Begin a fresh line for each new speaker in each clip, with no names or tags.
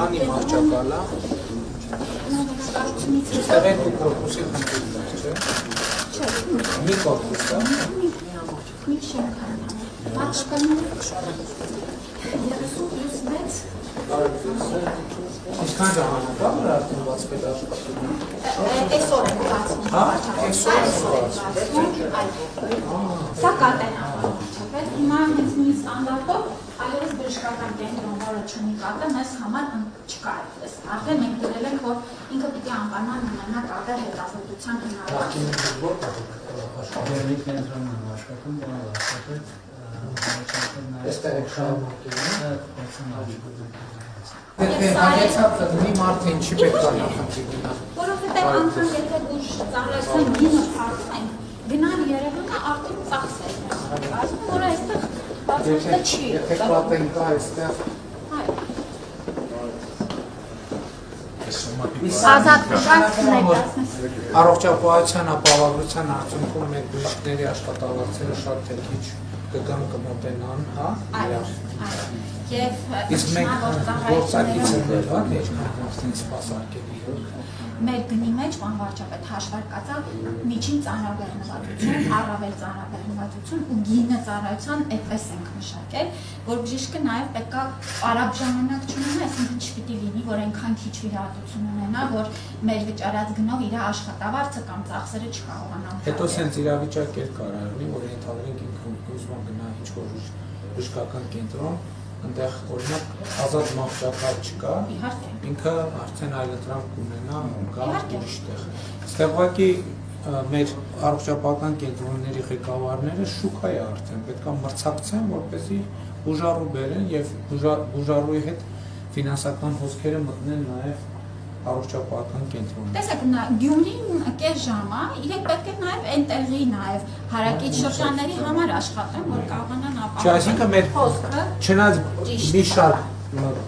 Քանի մարճակալ է։ Այստեղ երկու կորպուսի խնդիրն է, չէ՞։ Մի կորպուս է։
Մի շենքան է։ Մարճակալն 36
Ինչքան ժամանակ է որ արդեն բացվել աշխատումը։
Այսօր է բացվում։
Հա, այսօր է
բացվում։ Սա կատեն է։ Հիմա հենց նույն ստանդարտով այլևս բժշկական կենտրոն, որը չունի կատը, մեզ համար չկա այդպես։ Արդեն մենք դրել ենք, որ ինքը պիտի անպայման ունենա կատը հետազոտության
Ակադեմիկ կենտրոնն է աշխատում, որը աշխատել
Այստեղ եք շարունակել։ Հագեցած մի մարդ ինչի պետք է նախընտրի գնա։
Որովհետև անգամ եթե բուժ ծառայության գինը փոխենք, գնալ Երևանը արդեն ծախս է։ Ասում որ այստեղ բացվում չի։
Եթե կատեն կա այստեղ։
Ազատ շարքն է դասնես։
Առողջապահության ապահովության արդյունքում մեր բժիշկների աշխատավարձերը շատ թե քիչ կգան կմոտենան, հա։
Այո։ Եվ
Իսկ մենք գործակիցներ հա, թե ինչքան կստին սպասարկելի։
մեր գնի մեջ անվարջապետ հաշվարկածա միջին ծանրաբեռնվածություն, առավել ծանրաբեռնվածություն ու գինը ծառայության այդպես ենք մշակել, որ բժիշկը նաև պետք է արագ ժամանակ չունենա, այսինքն չպիտի լինի, որ այնքան քիչ վիրահատություն ունենա, որ մեր վճարած գնով իր աշխատավարձը կամ ծախսերը չկարողանա։
Հետո սենց իրավիճակ էր կարող լինի, որ ենթադրենք ինքը ուզում գնա ինչ-որ բժշկական կենտրոն, այնտեղ օրինակ ազատ մահճակալ չկա, ինքը արդեն այլընտրանք կունենա կա ուրիշտեղ։ Այստեղ ուղղակի մեր առողջապահական կենտրոնների ղեկավարները շուկա է արդեն, պետք է մրցակցեն, որպեսզի բուժառու բերեն եւ բուժառուի հետ ֆինանսական հոսքերը մտնեն նաեւ առողջապահական կենտրոն։
Տեսեք, Գյումրին կես ժամ է, իրենք պետք է նաև այնտեղի նաև հարակից շրջանների համար աշխատեն, որ կարողանան ապահովել։
Չէ, այսինքն մեր չնայած մի շարք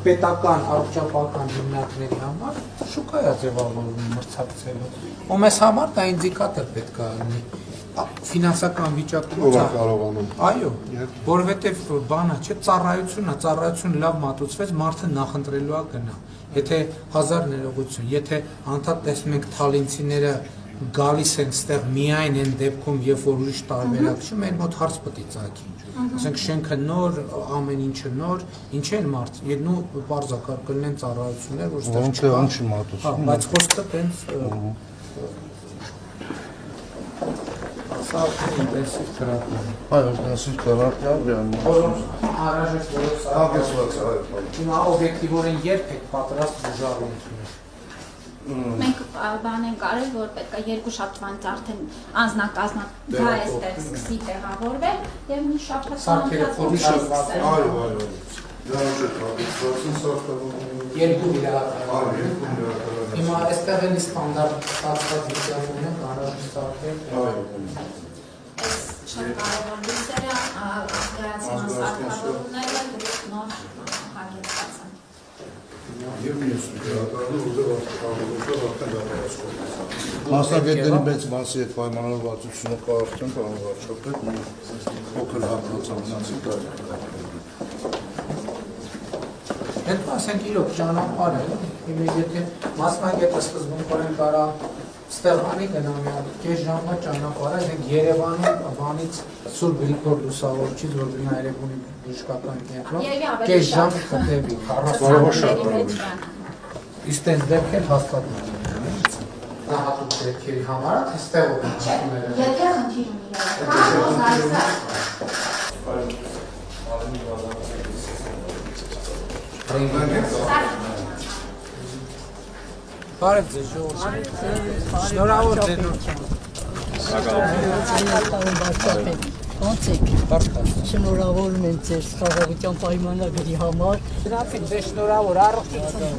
պետական առողջապահական հիմնարկների համար շուկա է ձևավորվում մրցակցելու։ Ու մեզ համար դա ինդիկատոր պետք է լինի ֆինանսական վիճակում։
Ով է կարողանում։
Այո, որովհետև բանը չէ, ծառայությունը լավ մատուցվեց, մարդը նախընտրելու է գնա։ Եթե 1000 ներողություն, եթե անդադ տեսնում ենք թալինցիները գալիս են ստեղ միայն այն դեպքում, երբ որ ուրիշ տարբերակ չի, մեր մոտ հարց պետք է ծագի։ Ասենք շենքը նոր, ամեն ինչը նոր, ինչ են մարդ, ու բարձակար կլինեն ծառայություններ, որ ստեղ չկա։
Չի մատուցվում։
Բայց խոսքը տենց սա ինտենսիվ թերապիա։
Այո, ինտենսիվ թերապիա,
Անհրաժեշտ
հագեցված է։
Հիմա օբյեկտիվորեն երբ եք պատրաստ բուժառու ընդունել։
Մենք բան ենք արել, որ պետք է 2 շաբթվանից արդեն անձնակազմը գա այստեղ սկսի տեղավորվել եւ մի շաբաթվա
Երկու վիրահատական։ Հիմա այստեղ էլի ստանդարտ ստացված վիճակում են անհրաժեշտ սարքել։
Շատ կարևոր լույսերը, ազգայացման սարքավորումները դրանք նոր հագեցած են։
Եվ մյուս վիրահատականը ուզել արդեն դատարացկով։ Մասնագետների մեծ մասի այդ պայմանավորվածությունը կա արդեն պայմանավորվածապետ փոքր հատվածամնացի կա։
Հետ ասենք իրոք ճանապարհ է, եթե մասնագետը սկզբունքորեն կարա Ստեղանի գնա մի հատ կես ժամվա ճանապարհ է, ասենք Երևանում բանից Սուրբ Գրիգոր Լուսավորչից, որ գնա Երևանի բժշկական կենտրոն, կես ժամ կտևի, 40 շաբաթ։ Իսկ այս դեպքեր հաստատ դա հատուկ դեպքերի համար է, թե ստեղով են հատումները։
Եթե խնդիր ունի
Բարև ձեզ ժողովուրդ։ Շնորհավոր ձեզ։
Ոնց եք։ Շնորհավորում եմ ձեր խաղաղության պայմանագրի համար։
Ձեզ շնորհավոր, առողջություն։